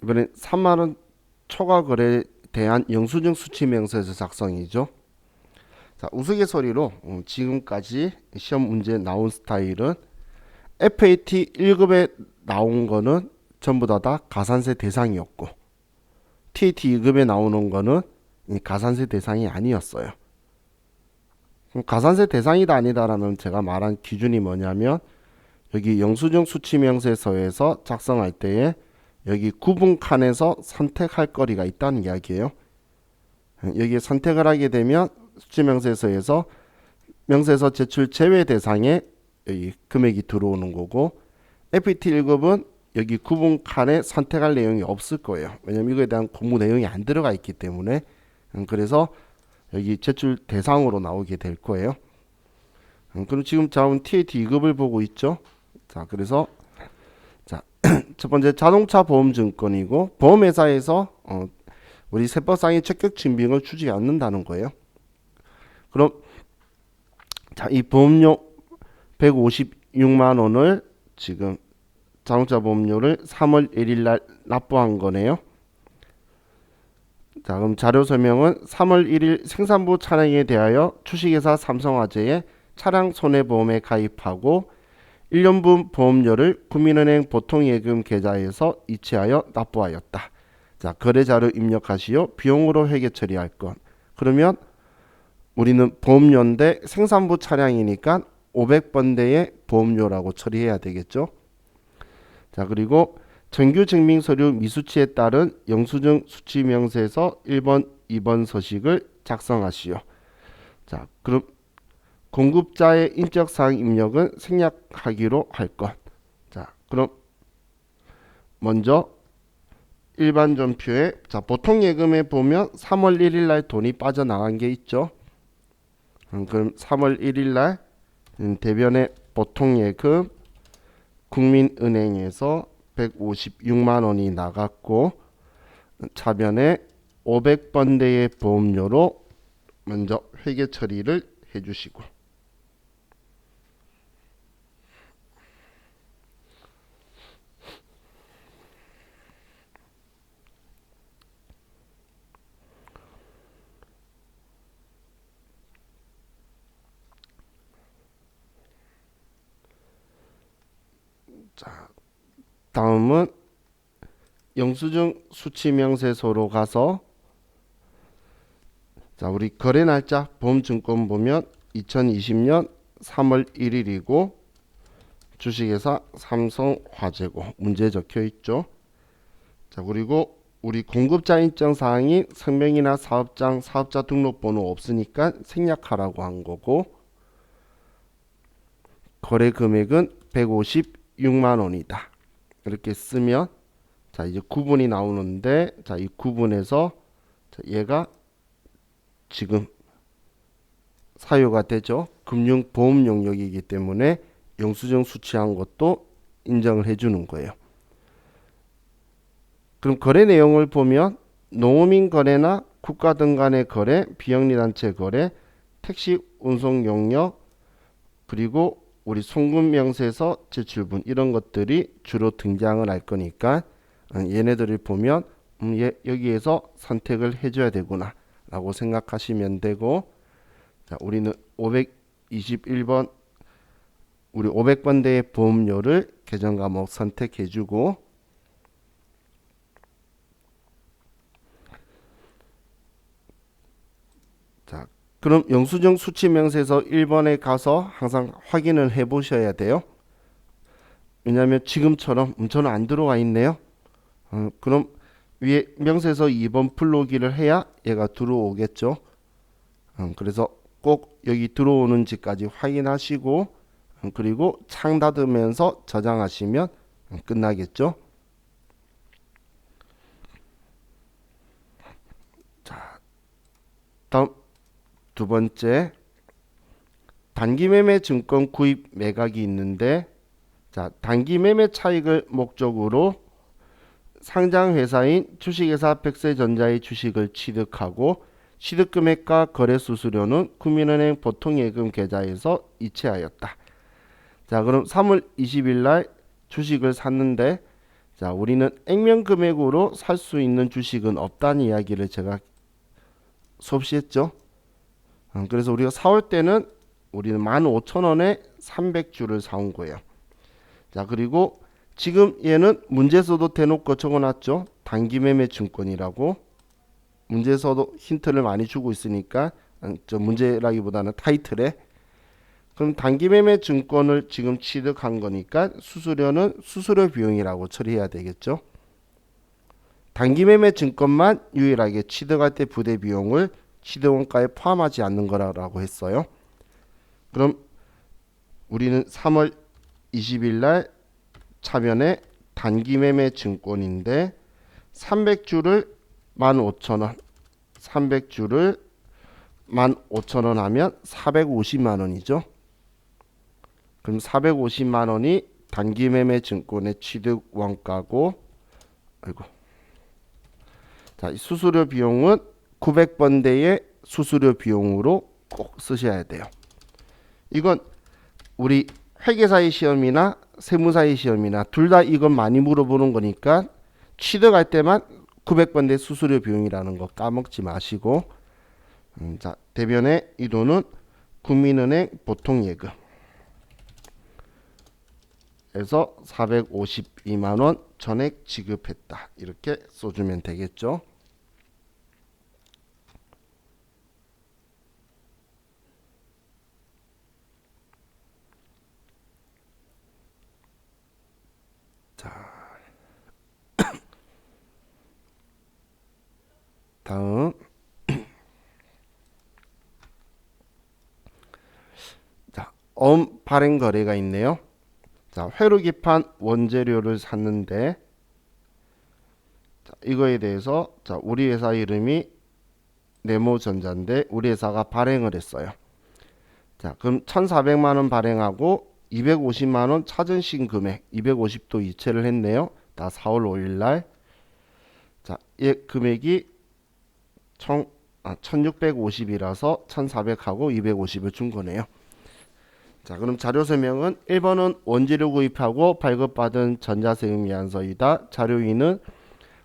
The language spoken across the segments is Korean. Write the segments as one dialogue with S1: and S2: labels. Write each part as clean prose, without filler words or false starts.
S1: 이번엔 3만원 초과 거래에 대한 영수증 수취명세서 작성이죠. 자, 우스갯소리로 지금까지 시험 문제 나온 스타일은 FAT 1급에 나온 거는 전부 다 가산세 대상이었고 TAT 2급에 나오는 거는 가산세 대상이 아니었어요. 그럼 가산세 대상이다 아니다라는 제가 말한 기준이 뭐냐면 여기 영수증 수취명세서에서 작성할 때에 여기 구분 칸에서 선택할 거리가 있다는 이야기예요. 여기에 선택을 하게 되면 수취명세서에서 명세서 제출 제외 대상에 여기 금액이 들어오는 거고 FT 1급은 여기 구분 칸에 선택할 내용이 없을 거예요. 왜냐면 이거에 대한 공부 내용이 안 들어가 있기 때문에 그래서 여기 제출 대상으로 나오게 될 거예요. 그럼 지금 자원 TAT 2급을 보고 있죠. 자, 그래서 자, 첫 번째 자동차 보험증권이고 보험회사에서 우리 세법상의 적격 증빙을 주지 않는다는 거예요. 그럼 자, 이 보험료 156만 원을 지금 자동차 보험료를 3월 1일 날 납부한 거네요. 자, 그럼 자료 설명은 3월 1일 생산부 차량에 대하여 주식회사 삼성화재에 차량 손해보험에 가입하고 1년분 보험료를 국민은행 보통예금 계좌에서 이체하여 납부하였다. 자, 거래자료 입력하시오. 비용으로 회계 처리할 것. 그러면 우리는 보험료인데 생산부 차량이니까 500번대의 보험료라고 처리해야 되겠죠. 자, 그리고 정규 증빙 서류 미수치에 따른 영수증 수취명세서 1번, 2번 서식을 작성하시오. 자, 그럼 공급자의 인적사항 입력은 생략하기로 할 것. 자, 그럼 먼저 일반 전표에 자, 보통 예금에 보면 3월 1일 날 돈이 빠져나간 게 있죠. 그럼 3월 1일 날 대변의 보통 예금 국민은행에서 156만 원이 나갔고 차변에 500번대의 보험료로 먼저 회계 처리를 해주시고 자, 다음은 영수증 수취명세서로 가서 자, 우리 거래 날짜 보험증권 보면 2020년 3월 1일이고 주식회사 삼성화재고 문제 적혀 있죠. 자, 그리고 우리 공급자 인정 사항이 성명이나 사업장, 사업자 등록번호 없으니까 생략하라고 한 거고 거래 금액은 156만 원이다. 이렇게 쓰면 자, 이제 구분이 나오는데 자, 이 구분에서 자, 얘가 지금 사유가 되죠. 금융보험 용역이기 때문에 영수증 수취한 것도 인정을 해주는 거예요. 그럼 거래 내용을 보면 농어민 거래나 국가 등 간의 거래, 비영리단체 거래, 택시 운송 용역, 그리고 우리 송금 명세서 제출분 이런 것들이 주로 등장을 할 거니까 얘네들을 보면 여기에서 선택을 해줘야 되구나 라고 생각하시면 되고 자, 우리는 521번 우리 500번대의 보험료를 계정 과목 선택해주고 자, 그럼 영수증 수취명세서 1번에 가서 항상 확인을 해 보셔야 돼요. 왜냐하면 지금처럼 저는 안 들어와 있네요. 그럼 위에 명세서 2번 풀로기를 해야 얘가 들어오겠죠. 그래서 꼭 여기 들어오는지까지 확인하시고 그리고 창 닫으면서 저장하시면 끝나겠죠. 자, 다음 두 번째 단기 매매 증권 구입 매각이 있는데 자, 단기 매매 차익을 목적으로 상장 회사인 주식회사 백세전자의 주식을 취득하고 취득금액과 거래수수료는 국민은행 보통예금 계좌에서 이체하였다. 자, 그럼 3월 20일 날 주식을 샀는데 자, 우리는 액면 금액으로 살 수 있는 주식은 없다는 이야기를 제가 수업 시 했죠. 그래서 우리가 사올 때는 우리는 15,000원에 300주를 사온 거예요. 자, 그리고 지금 얘는 문제에서도 대놓고 적어놨죠. 단기매매 증권이라고. 문제에서도 힌트를 많이 주고 있으니까 저 문제라기보다는 타이틀에. 그럼 단기매매 증권을 지금 취득한 거니까 수수료는 수수료 비용이라고 처리해야 되겠죠. 단기매매 증권만 유일하게 취득할 때 부대 비용을 취득원가에 포함하지 않는 거라고 했어요. 그럼 우리는 3월 20일 날 차변에 단기매매 증권인데 300주를 15,000원, 300주를 15,000원 하면 450만 원이죠. 그럼 450만 원이 단기매매 증권의 취득 원가고, 아이고. 자, 이 수수료 비용은 900번대의 수수료 비용으로 꼭 쓰셔야 돼요. 이건 우리 회계사의 시험이나 세무사의 시험이나 둘 다 이건 많이 물어보는 거니까 취득할 때만 900번대 수수료 비용이라는 거 까먹지 마시고, 자, 대변에 이 돈은 국민은행 보통예금 에서 452만 원 전액 지급했다. 이렇게 써주면 되겠죠. 자, 다음. 자, 발행 거래가 있네요. 자, 회로기판 원재료를 샀는데, 자, 이거에 대해서 자, 우리 회사 이름이 네모전자인데 우리 회사가 발행을 했어요. 자, 그럼 1,400만 원 발행하고 250만 원 차전신 금액 250도 이체를 했네요. 다 4월 5일 날. 자, 이 금액이 1650이라서 1400하고 250을 준 거네요. 자, 그럼 자료 설명은 1번은 원재료 구입하고 발급받은 전자세금 이한서이다. 자료 2는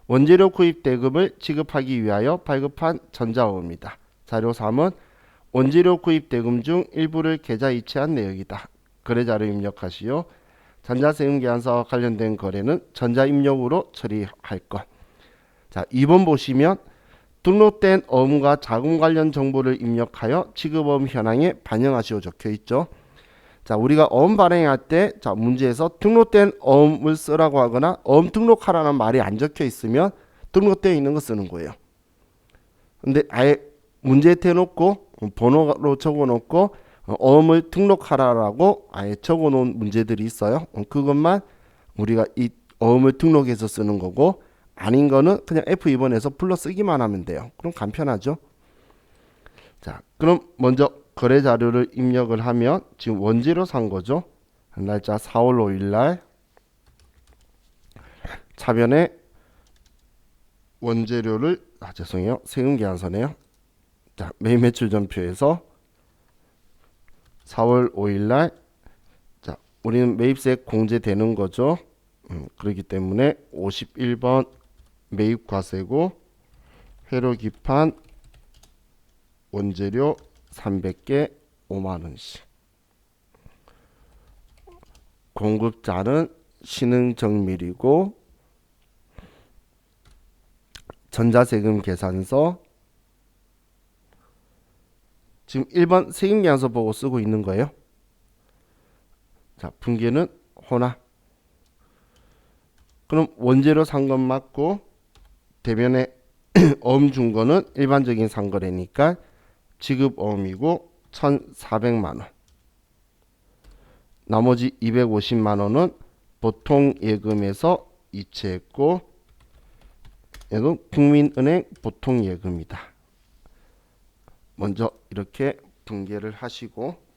S1: 원재료 구입 대금을 지급하기 위하여 발급한 전자호입니다. 자료 3은 원재료 구입 대금 중 일부를 계좌 이체한 내역이다. 거래자료 입력하시오. 전자세금 계산서와 관련된 거래는 전자입력으로 처리할 것. 자, 2번 보시면 등록된 어음과 자금 관련 정보를 입력하여 지급어음 현황에 반영하시오 적혀 있죠. 자, 우리가 어음 발행할 때, 자, 문제에서 등록된 어음을 쓰라고 하거나 어음 등록하라는 말이 안 적혀 있으면 등록되어 있는 거 쓰는 거예요. 근데 아예 문제에 대놓고 번호로 적어 놓고 어음을 등록하라라고 아예 적어 놓은 문제들이 있어요. 그것만 우리가 이 어음을 등록해서 쓰는 거고, 아닌 거는 그냥 F2번에서 불러 쓰기만 하면 돼요. 그럼 간편하죠. 자, 그럼 먼저 거래 자료를 입력을 하면 지금 원재료 산 거죠. 날짜 4월 5일 날 차변에 원재료를 죄송해요. 세금 계산서네요. 자, 매일 매출 전표에서 4월 5일 날 자, 우리는 매입세 공제되는 거죠. 그렇기 때문에 51번 매입과세고 회로기판 원재료 300개 5만원씩. 공급자는 신흥정밀이고 전자세금 계산서 지금 1번 세금계산서 보고 쓰고 있는 거예요. 자, 분기는 호나. 그럼 원재료 산 건 맞고 대변에 어음 준 거는 일반적인 상거래니까 지급 어음이고 1,400만 원. 나머지 250만 원은 보통 예금에서 이체했고 얘는 국민은행 보통 예금이다. 먼저 이렇게 분개를 하시고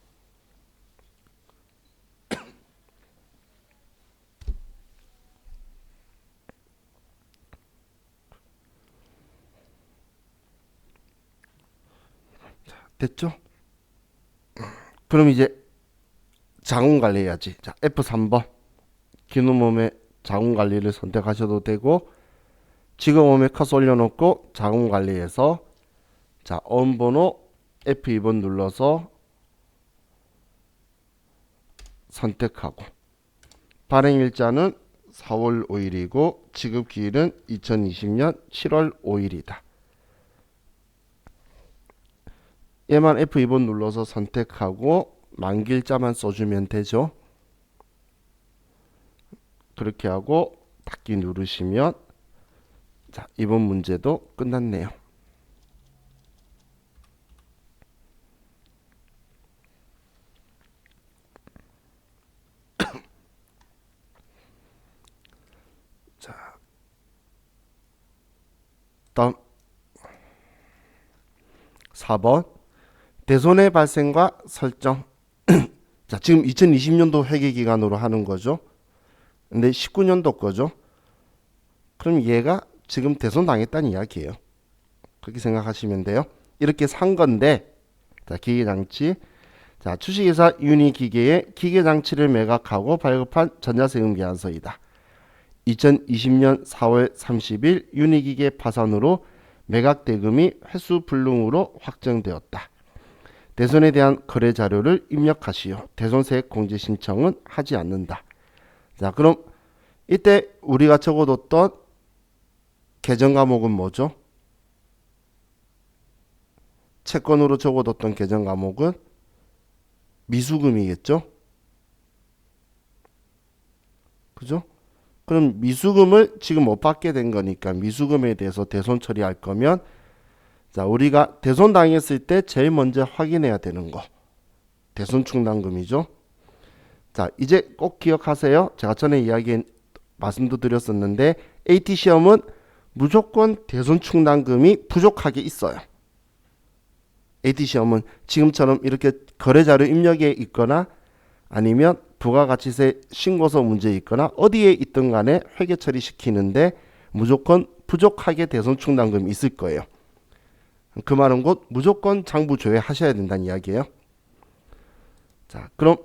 S1: 됐죠? 그럼 이제 자금 관리해야지. 자, F3번 기능몸의 자금 관리를 선택하셔도 되고, 지금 웜에 커서 올려놓고 자금 관리에서 자, 어음번호 F2번 눌러서 선택하고, 발행일자는 4월 5일이고 지급기일은 2020년 7월 5일이다. 얘만 F2번 눌러서 선택하고 만기일자만 써주면 되죠. 그렇게 하고 닫기 누르시면 자, 이번 문제도 끝났네요. 자, 다음 4번 대손해 발생과 설정. 자, 지금 2020년도 회계기간으로 하는 거죠. 근데 19년도 거죠. 그럼 얘가 지금 대손 당했다는 이야기예요. 그렇게 생각하시면 돼요. 이렇게 산 건데, 자, 기계장치. 자, 주식회사 유니기계에 기계장치를 매각하고 발급한 전자세금계산서이다. 2020년 4월 30일 유니기계 파산으로 매각 대금이 회수불능으로 확정되었다. 대손에 대한 거래 자료를 입력하시오. 대손세액 공제 신청은 하지 않는다. 자, 그럼 이때 우리가 적어뒀던 계정 과목은 뭐죠? 채권으로 적어뒀던 계정 과목은 미수금이겠죠? 그죠? 그럼 미수금을 지금 못 받게 된 거니까 미수금에 대해서 대손 처리할 거면, 자, 우리가 대손 당했을 때 제일 먼저 확인해야 되는 거, 대손 충당금이죠. 자, 이제 꼭 기억하세요. 제가 전에 말씀도 드렸었는데 AT 시험은 무조건 대손 충당금이 부족하게 있어요. AT 시험은 지금처럼 이렇게 거래자료 입력에 있거나 아니면 부가가치세 신고서 문제에 있거나 어디에 있든 간에 회계 처리시키는데 무조건 부족하게 대손 충당금이 있을 거예요. 그 말은 곧 무조건 장부 조회하셔야 된다는 이야기예요. 자, 그럼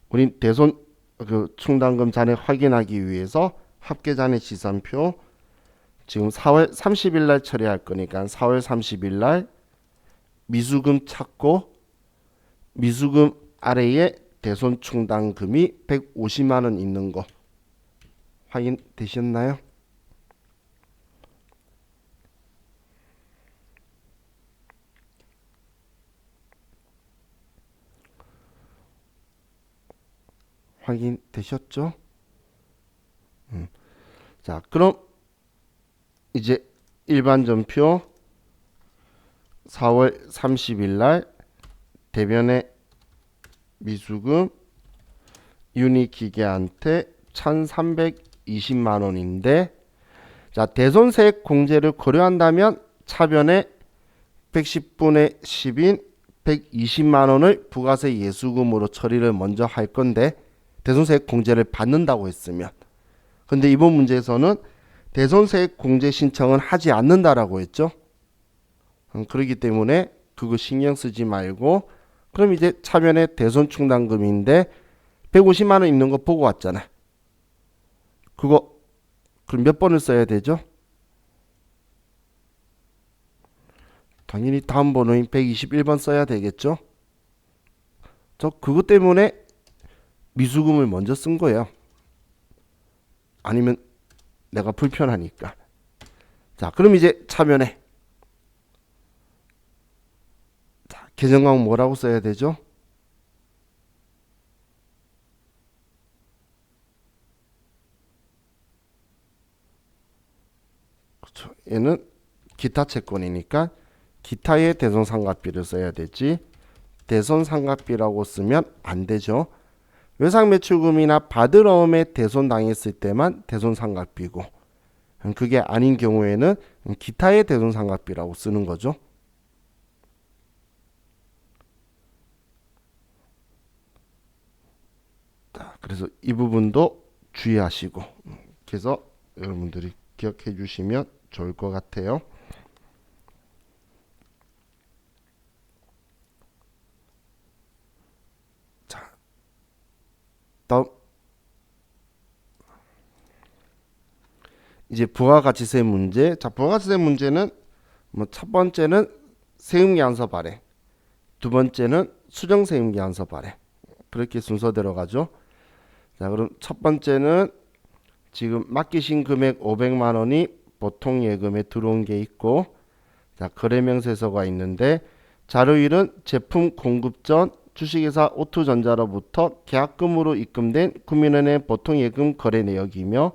S1: 우린 대손 충당금 잔액 확인하기 위해서 합계잔액 시산표 지금 4월 30일 날 처리할 거니까 4월 30일 날 미수금 찾고, 미수금 아래에 대손 충당금이 150만 원 있는 거 확인되셨나요? 확인되셨죠? 자, 그럼 이제 일반 전표 4월 30일 날 대변의 미수금 유니기계한테 1320만 원인데, 자, 대손세액 공제를 고려한다면 차변에 110분의 10인 120만 원을 부가세 예수금으로 처리를 먼저 할 건데, 대손세액 공제를 받는다고 했으면. 근데 이번 문제에서는 대손세액 공제 신청은 하지 않는다라고 했죠. 그렇기 때문에 그거 신경 쓰지 말고, 그럼 이제 차변에 대손 충당금인데 150만 원 있는 거 보고 왔잖아. 그거 그럼 몇 번을 써야 되죠? 당연히 다음 번호인 121번 써야 되겠죠? 저 그것 때문에 미수금을 먼저 쓴 거예요. 아니면 내가 불편하니까. 자, 그럼 이제 차변에 계정 과목 뭐라고 써야 되죠? 그렇죠. 얘는 기타 채권이니까 기타의 대손상각비를 써야 되지, 대손상각비라고 쓰면 안 되죠. 외상매출금이나 받으러움에 대손 당했을 때만 대손상각비고, 그게 아닌 경우에는 기타의 대손상각비라고 쓰는 거죠. 그래서 이 부분도 주의하시고, 그래서 여러분들이 기억해 주시면 좋을 것 같아요. 자, 다음 이제 부가가치세 문제. 자, 부가가치세 문제는 뭐 첫 번째는 세금계산서 발행, 두 번째는 수정세금계산서 발행. 그렇게 순서대로 가죠. 자, 그럼 첫 번째는 지금 맡기신 금액 500만 원이 보통 예금에 들어온 게 있고, 자, 거래명세서가 있는데 자료일은 제품 공급 전 주식회사 오투전자로부터 계약금으로 입금된 국민은행 보통 예금 거래 내역이며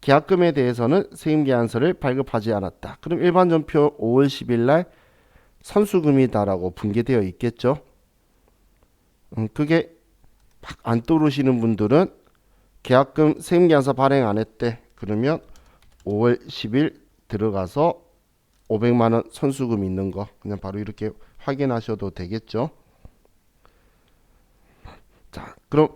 S1: 계약금에 대해서는 세금계산서를 발급하지 않았다. 그럼 일반 전표 5월 10일 날 선수금이다라고 분개되어 있겠죠. 그게 안 떠오르시는 분들은 계약금 세금계산서 발행 안 했대. 그러면 5월 10일 들어가서 500만 원 선수금 있는 거 그냥 바로 이렇게 확인하셔도 되겠죠. 자, 그럼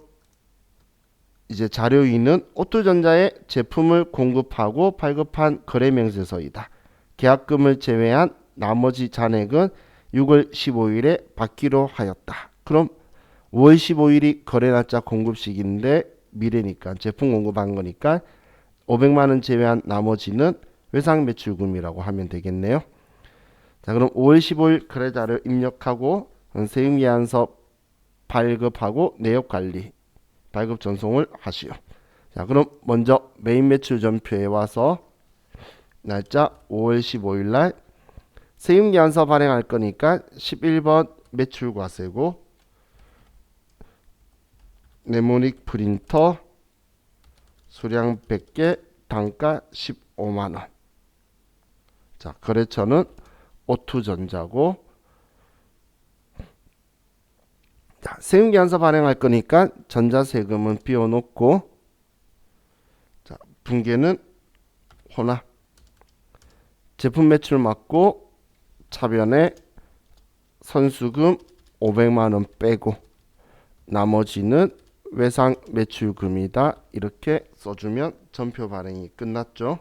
S1: 이제 자료인은 오투전자에 제품을 공급하고 발급한 거래명세서이다. 계약금을 제외한 나머지 잔액은 6월 15일에 받기로 하였다. 그럼 5월 15일이 거래날짜 공급식인데 미래니까 제품 공급한 거니까 500만 원 제외한 나머지는 외상매출금이라고 하면 되겠네요. 자, 그럼 5월 15일 거래자를 입력하고 세금계산서 발급하고 내역관리 발급 전송을 하시오. 자, 그럼 먼저 메인 매출 전표에 와서 날짜 5월 15일 날 세금계산서 발행할 거니까 11번 매출과세고 네모닉 프린터 수량 100개 단가 15만 원. 자, 거래처는 오투전자고, 자, 세금계산서 발행할 거니까 전자세금은 비워놓고, 자, 분계는 혼합. 제품 매출 맞고 차변에 선수금 500만 원 빼고 나머지는 외상 매출금이다. 이렇게 써주면 전표 발행이 끝났죠.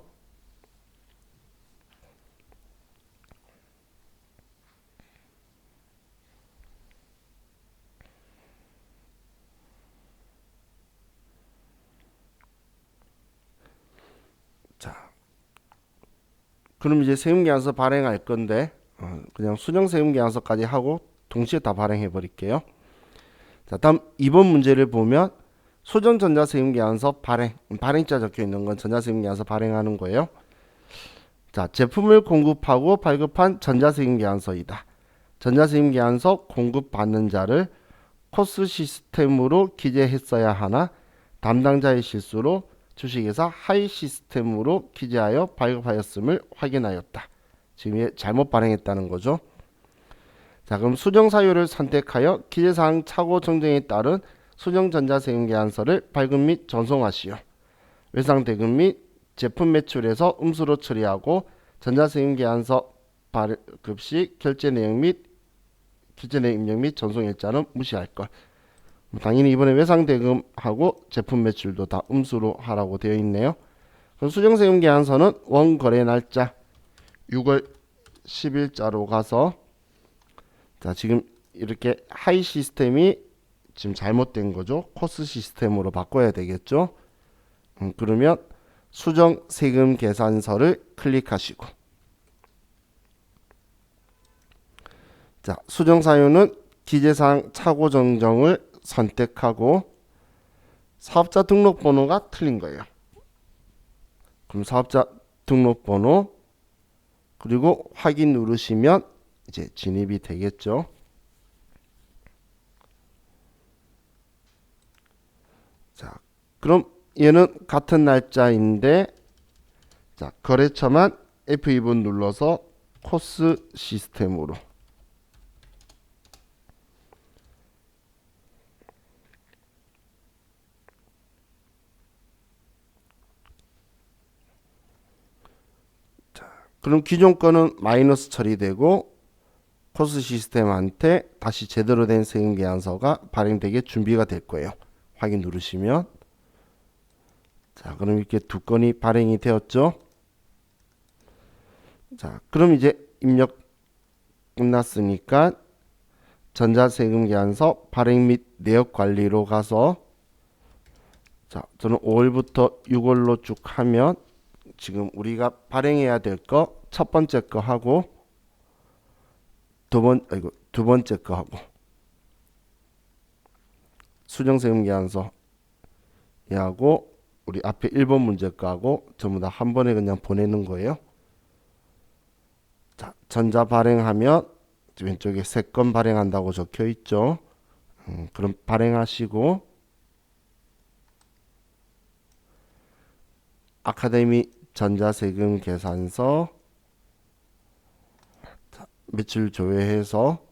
S1: 자, 그럼 이제 세금계산서 발행할 건데 그냥 수정세금계산서까지 하고 동시에 다 발행해 버릴게요. 자, 다음 2번 문제를 보면 수정전자세금계산서 발행자 적혀 있는 건 전자세금계산서 발행하는 거예요. 자, 제품을 공급하고 발급한 전자세금계산서이다. 전자세금계산서 공급받는 자를 코스 시스템으로 기재했어야 하나 담당자의 실수로 주식회사 하이 시스템으로 기재하여 발급하였음을 확인하였다. 지금 잘못 발행했다는 거죠. 자, 그럼 수정사유를 선택하여 기재사항 착오 정정에 따른 수정전자세금계산서를 발급 및 전송하시오. 외상대금 및 제품 매출에서 음수로 처리하고 전자세금계산서 발급 시 결제 내용 입력 및 전송 일자는 무시할 것. 당연히 이번에 외상대금하고 제품 매출도 다 음수로 하라고 되어 있네요. 그럼 수정세금계산서는 원거래 날짜 6월 10일자로 가서, 자, 지금 이렇게 하이 시스템이 지금 잘못된 거죠. 코스 시스템으로 바꿔야 되겠죠. 그러면 수정 세금 계산서를 클릭하시고, 자, 수정 사유는 기재사항 착오 정정을 선택하고 사업자 등록번호가 틀린 거예요. 그럼 사업자 등록번호 그리고 확인 누르시면 이제 진입이 되겠죠. 자, 그럼 얘는 같은 날짜인데, 자, 거래처만 F2번 눌러서 코스 시스템으로, 자, 그럼 기존 거는 마이너스 처리되고 코스 시스템한테 다시 제대로 된 세금계산서가 발행되게 준비가 될 거예요. 확인 누르시면, 자, 그럼 이렇게 두 건이 발행이 되었죠. 자, 그럼 이제 입력 끝났으니까 전자세금계산서 발행 및 내역 관리로 가서, 자, 저는 5월부터 6월로 쭉 하면 지금 우리가 발행해야 될 거 첫 번째 거 하고 두 번째 거 하고 수정세금계산서 하고 우리 앞에 1번 문제 거하고 전부 다 한 번에 그냥 보내는 거예요. 자, 전자 발행하면 왼쪽에 3건 발행한다고 적혀 있죠. 그럼 발행하시고 아카데미 전자세금 계산서 매출 조회해서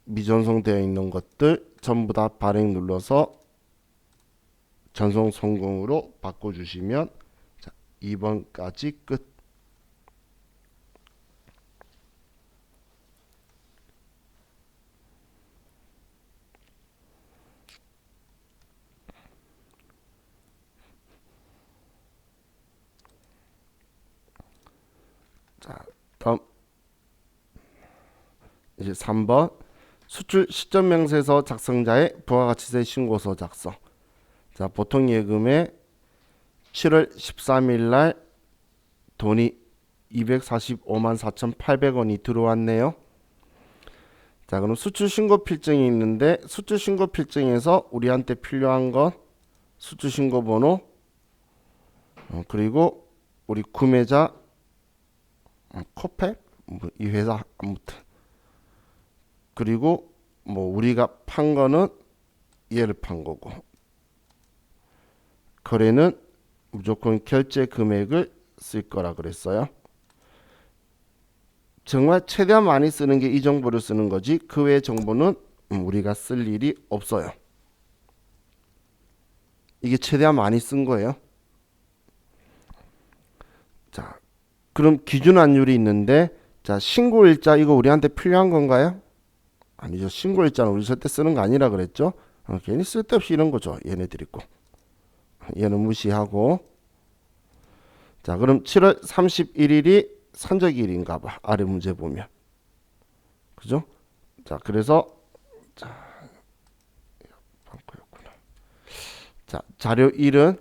S1: 미전송되어 있는 것들 전부 다 발행 눌러서 전송 성공으로 바꿔주시면 2번까지 끝. 자, 다음 이제 3번 수출 시점 명세서 작성자의 부가가치세 신고서 작성. 자, 보통 예금에 7월 13일 날 돈이 245만 4,800원이 들어왔네요. 자, 그럼 수출 신고 필증이 있는데 수출 신고 필증에서 우리한테 필요한 건 수출 신고 번호 그리고 우리 구매자 코펙 이 회사 아무튼 그리고 뭐 우리가 판 거는 얘를 판 거고 거래는 무조건 결제 금액을 쓸 거라 그랬어요. 정말 최대한 많이 쓰는 게 이 정보를 쓰는 거지 그 외의 정보는 우리가 쓸 일이 없어요. 이게 최대한 많이 쓴 거예요. 자, 그럼 기준 환율이 있는데 자, 신고일자 이거 우리한테 필요한 건가요? 아니죠. 신고일자는 우리 절대 쓰는 거 아니라 그랬죠. 괜히 쓸데없이 이런 거죠. 얘네들이 꼭. 얘는 무시하고 자, 그럼 7월 31일이 산적일인가 봐. 아래 문제 보면. 그죠? 자, 그래서 자, 자료 1은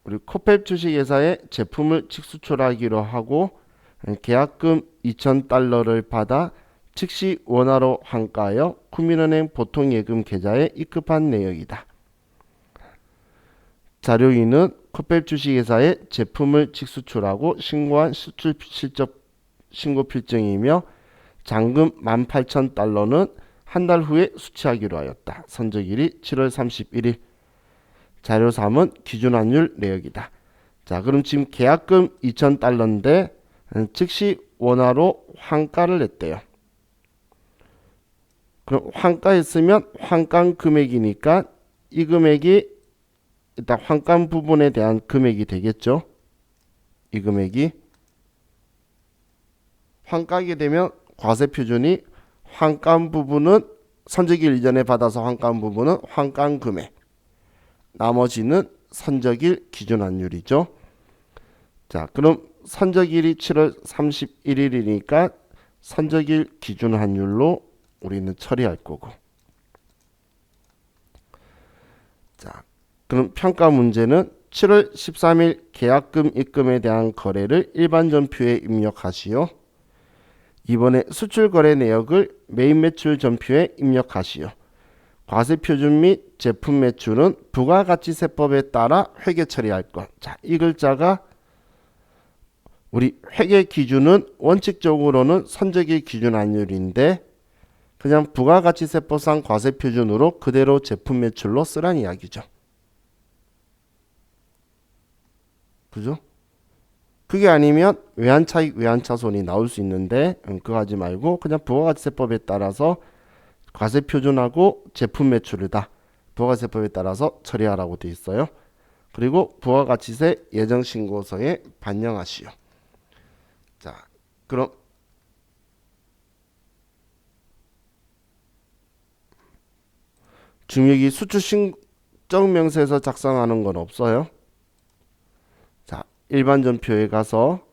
S1: 우리 코펠 주식회사에 제품을 직수출하기로 하고 계약금 2,000달러를 받아 즉시 원화로 환가하여 국민은행 보통예금 계좌에 입금한 내역이다. 자료 2는 코펠 주식회사에 제품을 직수출하고 신고한 수출 실적 신고 필증이며 잔금 18,000달러는 한 달 후에 수취하기로 하였다. 선적일이 7월 31일. 자료 3은 기준환율 내역이다. 자, 그럼 지금 계약금 2,000달러인데 즉시 원화로 환가를 냈대요. 그럼 환가했으면 환가 금액이니까 이 금액이 일단 환가 부분에 대한 금액이 되겠죠. 이 금액이 환가하게 되면 과세 표준이 환가 부분은 선적일 이전에 받아서 환가 부분은 환가 금액 나머지는 선적일 기준환율이죠. 자, 그럼 선적일이 7월 31일이니까 선적일 기준환율로 우리는 처리할 거고. 자, 그럼 평가 문제는 7월 13일 계약금 입금에 대한 거래를 일반 전표에 입력하시오. 이번에 수출 거래 내역을 메인 매출 전표에 입력하시오. 과세 표준 및 제품 매출은 부가가치세법에 따라 회계 처리할 것. 자, 이 글자가 우리 회계 기준은 원칙적으로는 선적일 기준 환율인데 그냥 부가가치세법상 과세 표준으로 그대로 제품 매출로 쓰란 이야기죠. 그죠? 그게 아니면 외환차익, 외환차손이 나올 수 있는데 그거 하지 말고 그냥 부가가치세법에 따라서 과세 표준하고 제품 매출을 다 부가가치세법에 따라서 처리하라고 되어 있어요. 그리고 부가가치세 예정신고서에 반영하시오. 자, 그럼 중요기 수출 신정명세서 작성하는 건 없어요. 자, 일반 전표에 가서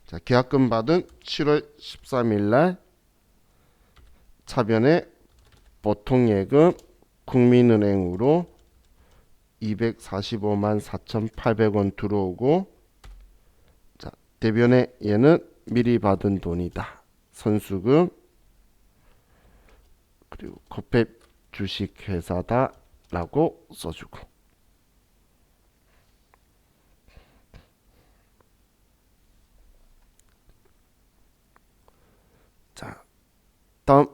S1: 자, 계약금 받은 7월 13일 날 차변에 보통예금 국민은행으로 245만 4,800원 들어오고, 자, 대변에 얘는 미리 받은 돈이다. 선수금 그리고 코페 주식회사다 라고 써주고, 자, 다음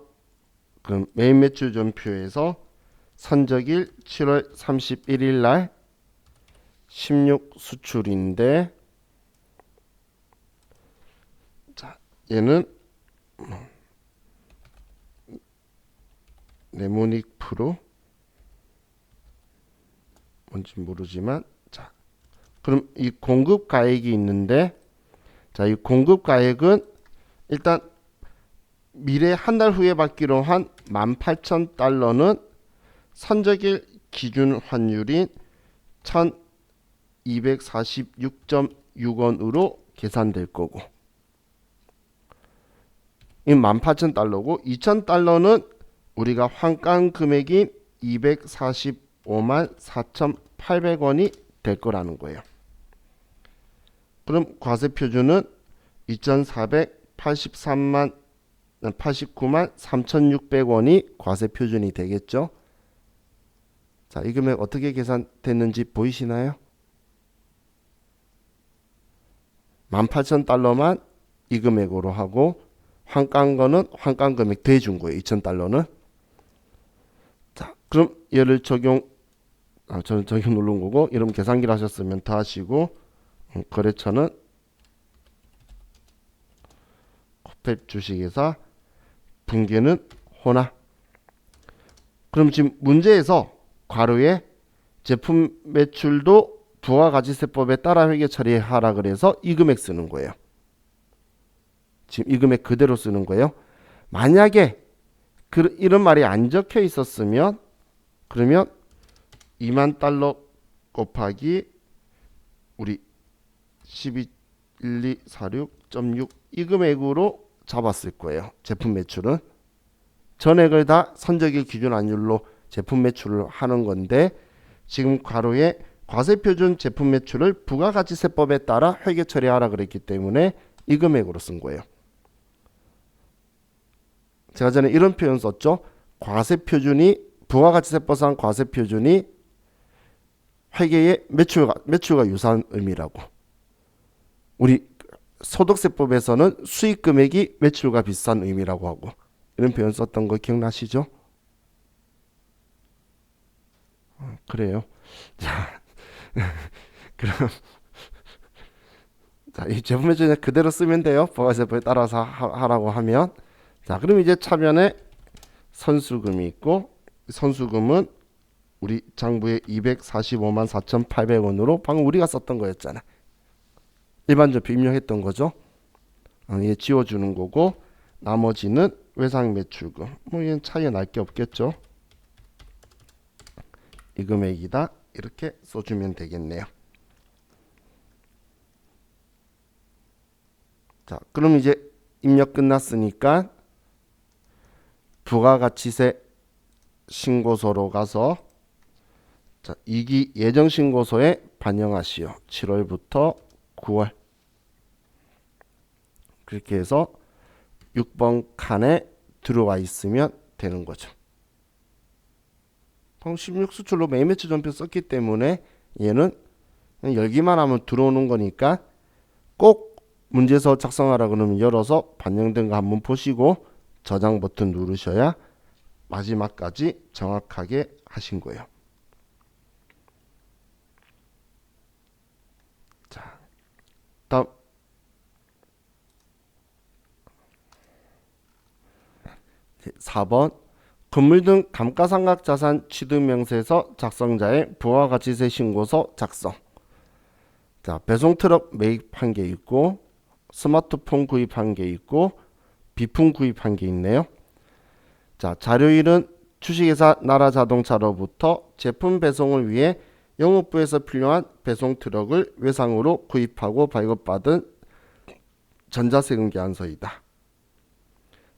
S1: 그럼 메인 매출 전표에서 선적일 7월 31일 날 16 수출인데, 자, 얘는 네모닉 프로 뭔지 모르지만, 자, 그럼 이 공급 가액이 있는데, 자, 이 공급 가액은 일단 미래 한 달 후에 받기로 한 18,000달러는 선적일 기준 환율인 1246.6원으로 계산될 거고, 이 18,000달러고 2,000달러는 우리가 환가 금액인 245만 4,800원이 될 거라는 거예요. 그럼 과세 표준은 2,489만 3,600원이 과세 표준이 되겠죠. 자, 이 금액 어떻게 계산됐는지 보이시나요? 18,000달러만 이 금액으로 하고, 환가한 거는 환가 금액 더해준 거예요. 2,000달러는. 자, 그럼 얘를 적용 누른 거고, 이러면 계산기를 하셨으면 더 하시고, 거래처는 코페 주식회사, 분계는 호나. 그럼 지금 문제에서 괄호에 제품 매출도 부가가치세법에 따라 회계 처리하라 그래서 이 금액 쓰는 거예요. 지금 이 금액 그대로 쓰는 거예요. 만약에 이런 말이 안 적혀 있었으면, 그러면 2만 달러 곱하기 우리 1246.6 이 금액으로 잡았을 거예요. 제품 매출은 전액을 다 선적일 기준 환율로 제품 매출을 하는 건데, 지금 괄호에 과세표준 제품 매출을 부가가치세법에 따라 회계 처리하라 그랬기 때문에 이 금액으로 쓴 거예요. 제가 전에 이런 표현 썼죠. 과세표준이 부가가치세법상 과세표준이 회계의 매출과 유사한 의미라고. 우리 소득세법에서는 수익금액이 매출과 비슷한 의미라고 하고, 이런 표현 썼던 거 기억나시죠? 그래요. 자, 그럼 자, 이 제품 매출 그대로 쓰면 돼요. 부가세법에 따라서 하라고 하면. 자, 그럼 이제 차변에 선수금이 있고, 선수금은 우리 장부에 245만 4,800원으로 방금 우리가 썼던 거였잖아. 일반 전표 입력했던 거죠. 얘 지워주는 거고, 나머지는 외상 매출금. 뭐 얘는 차이가 날 게 없겠죠. 이 금액이다. 이렇게 써주면 되겠네요. 자, 그럼 이제 입력 끝났으니까 부가가치세 신고서로 가서, 자, 2기 예정신고서에 반영하시오. 7월부터 9월. 그렇게 해서 6번 칸에 들어와 있으면 되는 거죠. 방금 16 수출로 매일 매출 전표 썼기 때문에 얘는 그냥 열기만 하면 들어오는 거니까, 꼭 문제서 작성하라 그러면 열어서 반영된 거 한번 보시고 저장 버튼 누르셔야 마지막까지 정확하게 하신 거예요. 자, 다음 4번 건물 등 감가상각자산 취득명세서 작성자의 부가가치세 신고서 작성. 자, 배송트럭 매입한 게 있고, 스마트폰 구입한 게 있고, 비품 구입한 게 있네요. 자, 자료일은 주식회사 나라자동차로부터 제품 배송을 위해 영업부에서 필요한 배송 트럭을 외상으로 구입하고 발급받은 전자세금계산서이다.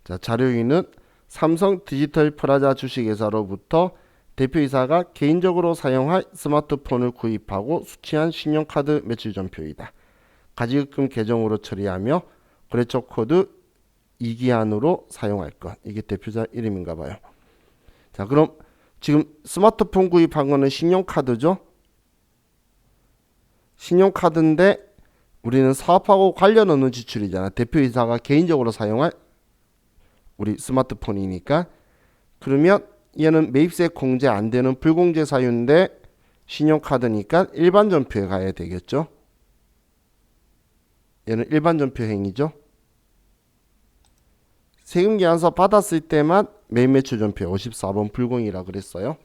S1: 자, 자료인은 삼성 디지털 프라자 주식회사로부터 대표이사가 개인적으로 사용할 스마트폰을 구입하고 수취한 신용카드 매출전표이다. 가지급금 계정으로 처리하며 거래처 코드 2기한으로 사용할 것. 이게 대표자 이름인가 봐요. 자, 그럼 지금 스마트폰 구입한 거는 신용카드죠. 신용카드인데 우리는 사업하고 관련 없는 지출이잖아. 대표이사가 개인적으로 사용할 우리 스마트폰이니까. 그러면 얘는 매입세 공제 안 되는 불공제 사유인데 신용카드니까 일반 전표에 가야 되겠죠. 얘는 일반 전표 행위죠. 세금 계산서 받았을 때만 매입 매출 전표 54번 불공이라 그랬어요.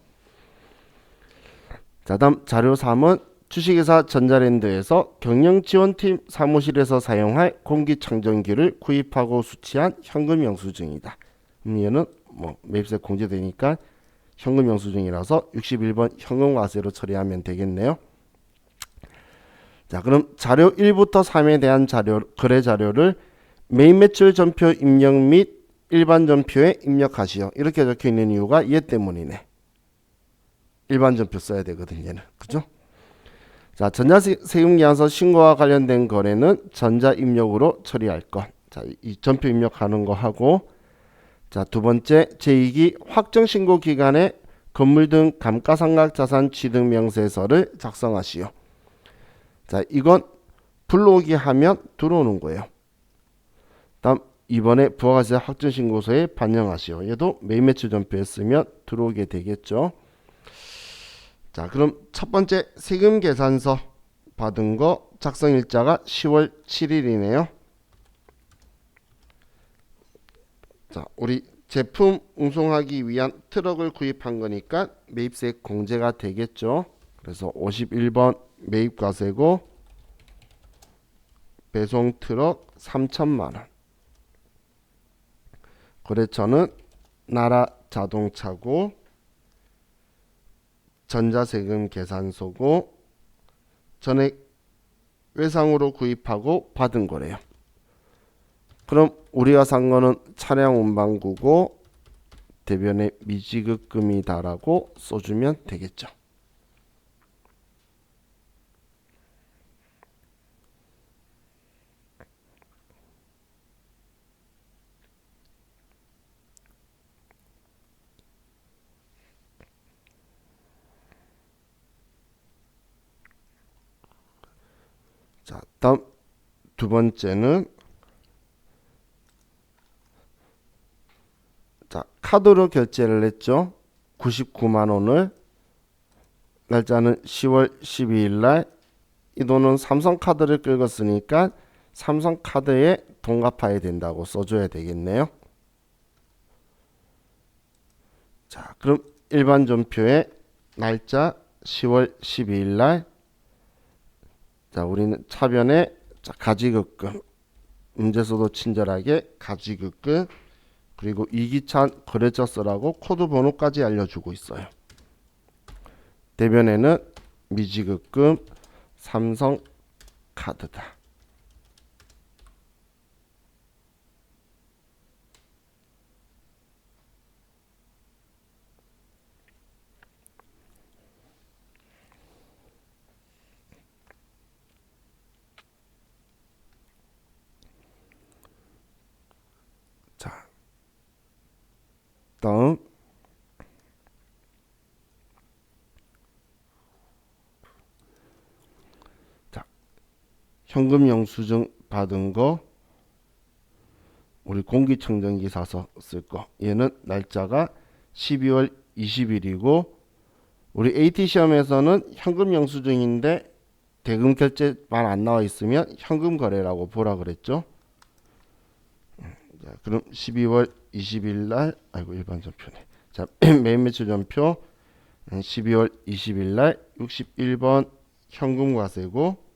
S1: 자, 다음 자료 3은 주식회사 전자랜드에서 경영지원팀 사무실에서 사용할 공기청정기를 구입하고 수취한 현금 영수증이다. 얘는 매입세 공제되니까 현금 영수증이라서 61번 현금과세로 처리하면 되겠네요. 자, 그럼 자료 1부터 3에 대한 거래 자료를 매입 매출 전표 입력 및 일반 전표에 입력하시오. 이렇게 적혀 있는 이유가 얘 때문이네. 일반 전표 써야 되거든, 얘는. 그죠? 자, 전자세금계산서 신고와 관련된 거래는 전자입력으로 처리할 것. 자, 이 전표 입력하는 거 하고, 자, 두 번째 제2기 확정신고 기간에 건물 등 감가상각자산 취득 명세서를 작성하시오. 자, 이건 불러오기 하면 들어오는 거예요. 다음 이번에 부가가치세 확정신고서에 반영하시오. 얘도 매입 매출 전표에 쓰면 들어오게 되겠죠. 자, 그럼 첫 번째 세금 계산서 받은 거 작성일자가 10월 7일이네요. 자, 우리 제품 운송하기 위한 트럭을 구입한 거니까 매입세 공제가 되겠죠. 그래서 51번 매입과세고 배송 트럭 3천만 원. 거래처는 나라자동차고 전자세금 계산서고 전액 외상으로 구입하고 받은 거래요. 그럼 우리가 산 거는 차량 운반구고 대변에 미지급금이다라고 써주면 되겠죠. 자, 다음 두 번째는 자, 카드로 결제를 했죠. 99만 원을 날짜는 10월 12일 날 이 돈은 삼성카드를 긁었으니까 삼성카드에 돈 갚아야 된다고 써줘야 되겠네요. 자, 그럼 일반 전표에 날짜 10월 12일 날 자, 우리는 차변에 가지급금 문제서도 친절하게 가지급금 그리고 이기찬 거래처 쓰라고 코드 번호까지 알려주고 있어요. 대변에는 미지급금 삼성카드다. 자, 다음 자, 현금 영수증 받은 거 우리 공기청정기 사서 쓸 거. 얘는 날짜가 12월 20일이고 우리 AT 시험에서는 현금 영수증인데 대금 결제만 안 나와 있으면 현금 거래라고 보라 그랬죠. 자, 그럼 12월 20일 날 아이고 일반 전표네. 자, 매입 매출 전표 12월 20일 날 61번 현금 과세고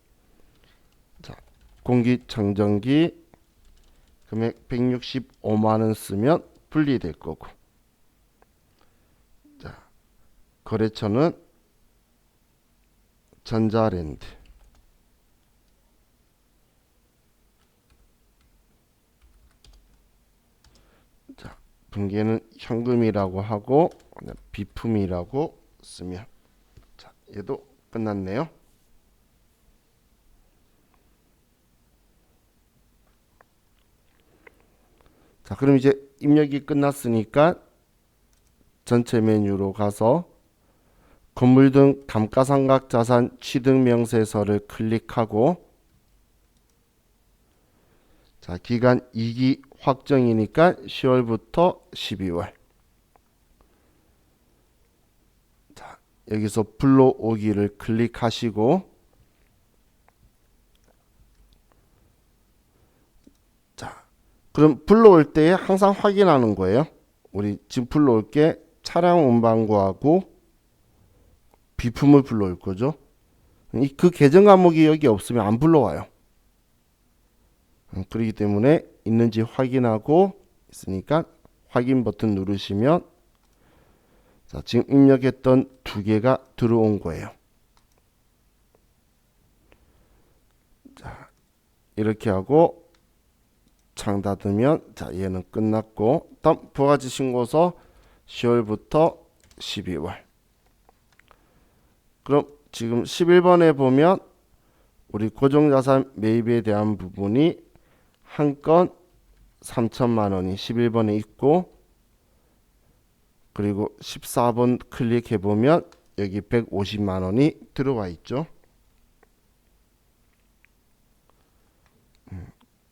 S1: 자, 공기청정기 금액 165만 원 쓰면 분리될 거고. 자, 거래처는 전자랜드. 자, 분계는 현금이라고 하고 비품이라고 쓰면 자, 얘도 끝났네요. 자, 그럼 이제 입력이 끝났으니까 전체 메뉴로 가서 건물 등 감가상각 자산 취득 명세서를 클릭하고 자, 기간 2기 확정이니까 10월부터 12월. 자, 여기서 불러오기를 클릭하시고 자, 그럼 불러올 때 항상 확인하는 거예요. 우리 지금 불러올 게 차량 운반구하고 비품을 불러올 거죠. 그 계정 과목이 여기 없으면 안 불러와요. 그렇기 때문에 있는지 확인하고 있으니까 확인 버튼 누르시면 자, 지금 입력했던 두 개가 들어온 거예요. 자, 이렇게 하고 창 닫으면 자, 얘는 끝났고 다음 부가가치 신고서 10월부터 12월. 그럼 지금 11번에 보면 우리 고정자산 매입에 대한 부분이 한 건 3천만 원이 11번에 있고 그리고 14번 클릭해 보면 여기 150만 원이 들어와 있죠.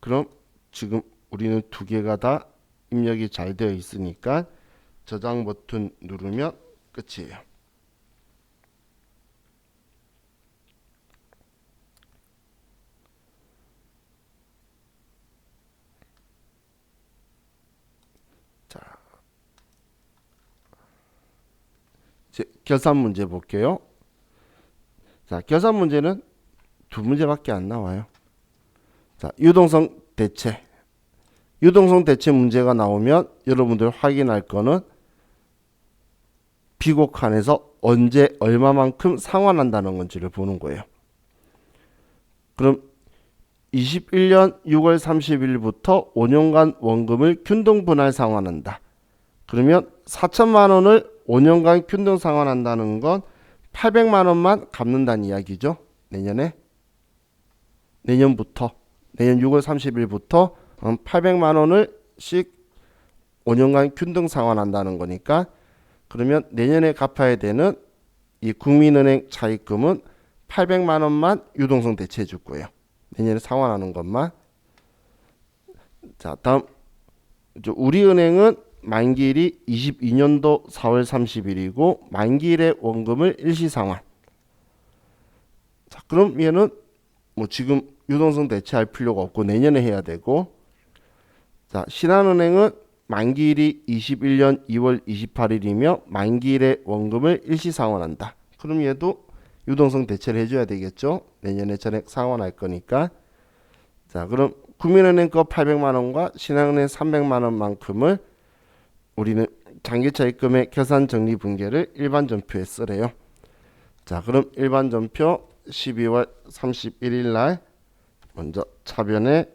S1: 그럼 지금 우리는 두 개가 다 입력이 잘 되어 있으니까 저장 버튼 누르면 끝이에요. 자, 이제 결산 문제 볼게요. 자, 결산 문제는 두 문제밖에 안 나와요. 자, 유동성 대체. 유동성 대체 문제가 나오면 여러분들 확인할 거는 비곡한에서 언제 얼마만큼 상환한다는 건지를 보는 거예요. 그럼 21년 6월 30일부터 5년간 원금을 균등 분할 상환한다. 그러면 4천만 원을 5년간 균등 상환한다는 건 800만 원만 갚는다는 이야기죠. 내년부터 내년 6월 30일부터 800만 원을씩 5년간 균등 상환한다는 거니까 그러면 내년에 갚아야 되는 이 국민은행 차입금은 800만 원만 유동성 대체해 줄 거예요. 내년에 상환하는 것만. 자, 다음 우리은행은 만기일이 22년도 4월 30일이고 만기일의 원금을 일시상환. 자, 그럼 얘는 뭐 지금 유동성 대체할 필요가 없고 내년에 해야 되고 자, 신한은행은 만기일이 21년 2월 28일이며 만기일의 원금을 일시상환한다. 그럼 얘도 유동성 대체를 해줘야 되겠죠. 내년에 전액 상환할 거니까. 자, 그럼 국민은행 거 800만 원과 신한은행 300만 원만큼을 우리는 장기차입금의 계산 정리 분계를 일반 전표에 쓰래요. 자, 그럼 일반 전표 12월 31일 날 먼저 차변에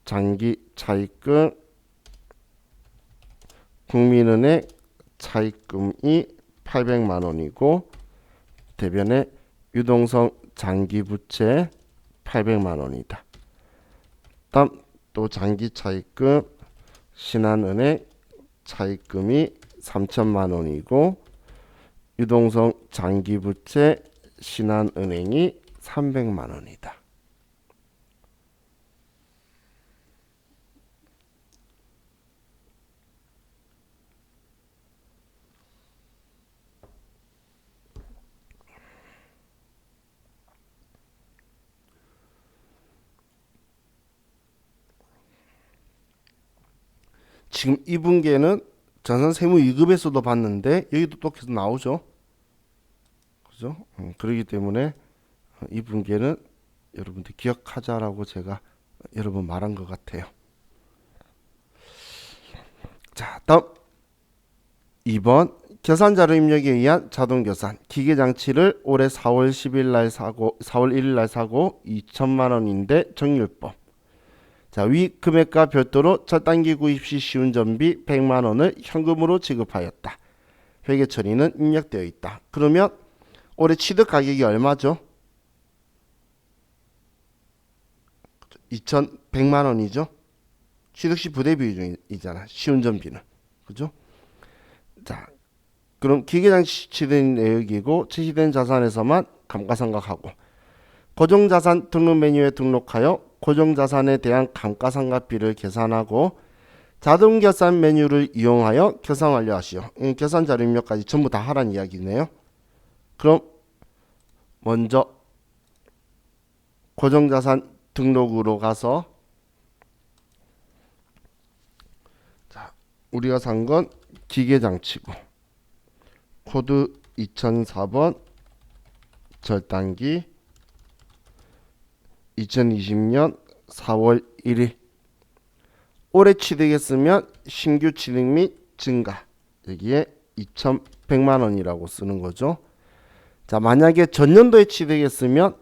S1: 장기차입금 국민은행 차입금이 800만 원이고 대변에 유동성 장기부채 800만 원이다. 다음 또 장기차입금 신한은행 차입금이 3천만 원이고 유동성 장기부채 신한은행이 300만 원이다. 지금 이 분계는 전산세무위급에서도 봤는데 여기도 또 계속 나오죠. 그죠? 그렇기 때문에 이 분계는 여러분들 기억하자라고 제가 여러 번 말한 것 같아요. 자, 다음 2번 계산자료 입력에 의한 자동계산 기계장치를 올해 4월 1일 날 사고 2천만 원인데 정률법. 자, 위 금액과 별도로 절단기 구입 시 시운전비 100만 원을 현금으로 지급하였다. 회계 처리는 입력되어 있다. 그러면 올해 취득 가격이 얼마죠? 2,100만 원이죠. 취득 시 부대 비용이잖아. 시운전비는. 그죠? 자, 그럼 기계장치 취득 내역이고 취시된 자산에서만 감가상각하고 고정자산 등록 메뉴에 등록하여 고정자산에 대한 감가상각비를 계산하고 자동결산 메뉴를 이용하여 결산 완료하시오. 결산 자료 입력까지 전부 다 하라는 이야기네요. 그럼 먼저 고정자산 등록으로 가서 자, 우리가 산 건 기계장치고 코드 2004번 절단기 2020년 4월 1일 올해 취득했으면 신규 취득 및 증가 여기에 2,100만 원이라고 쓰는 거죠. 자, 만약에 전년도에 취득했으면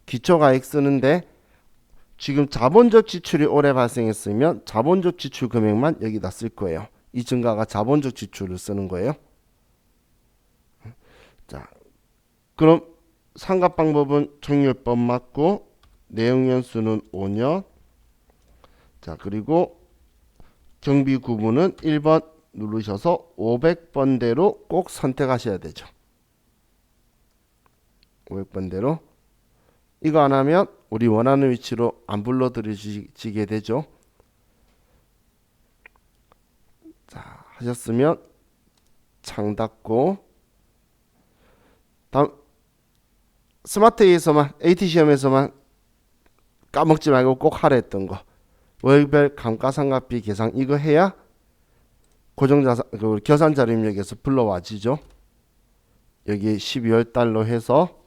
S1: 기초가액 쓰는데 지금 자본적 지출이 올해 발생했으면 자본적 지출 금액만 여기다 쓸 거예요. 이 증가가 자본적 지출을 쓰는 거예요. 자, 그럼 상각 방법은 정률법 맞고 내용 연수는 5년. 자, 그리고 경비 구분은 1번 누르셔서 500번대로 꼭 선택하셔야 되죠. 500번대로. 이거 안 하면 우리 원하는 위치로 안 불러들여지게 되죠. 자, 하셨으면 창 닫고 다음 스마트에서만 AT 시험에서만 까먹지 말고 꼭 하라 했던 거 월별 감가상각비 계산 이거 해야 고정자산 그 결산자료 입력에서 불러와지죠. 여기 12월 달로 해서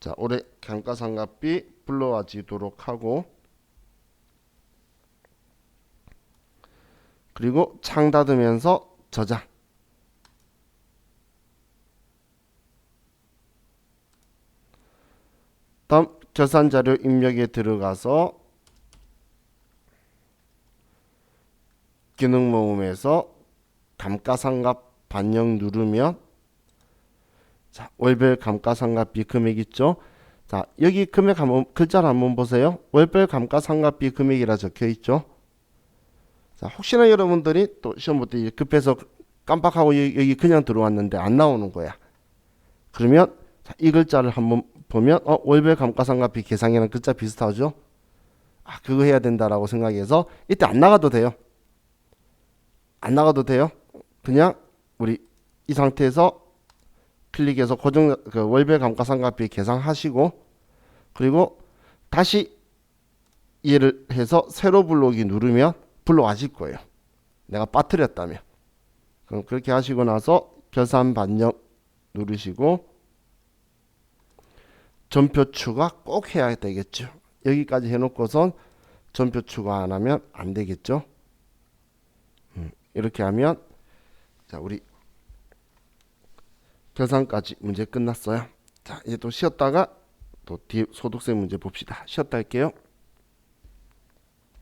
S1: 자, 올해 감가상각비 불러와지도록 하고 그리고 창 닫으면서 저장. 다음 결산자료 입력에 들어가서 기능 모음에서 감가상각 반영 누르면 자, 월별 감가상각비 금액 있죠. 자, 여기 금액 한번 글자를 한번 보세요. 월별 감가상각비 금액이라 적혀 있죠. 자, 혹시나 여러분들이 또 시험 볼 때 급해서 깜빡하고 여기 그냥 들어왔는데 안 나오는 거야. 그러면 자, 이 글자를 한번 보면 월별 감가상각비 계산이라는 글자 비슷하죠. 아, 그거 해야 된다라고 생각해서 이때 안 나가도 돼요. 안 나가도 돼요. 그냥 우리 이 상태에서 클릭해서 고정 그 월별 감가상각비 계산하시고 그리고 다시 얘를 해서 새로 불러오기 누르면 불러와질 거예요. 내가 빠뜨렸다면. 그럼 그렇게 하시고 나서 결산 반영 누르시고 전표 추가 꼭 해야 되겠죠. 여기까지 해놓고선 전표 추가 안 하면 안 되겠죠. 이렇게 하면 자, 우리 결산까지 문제 끝났어요. 자, 이제 또 쉬었다가 또 뒤에 소득세 문제 봅시다. 쉬었다 할게요.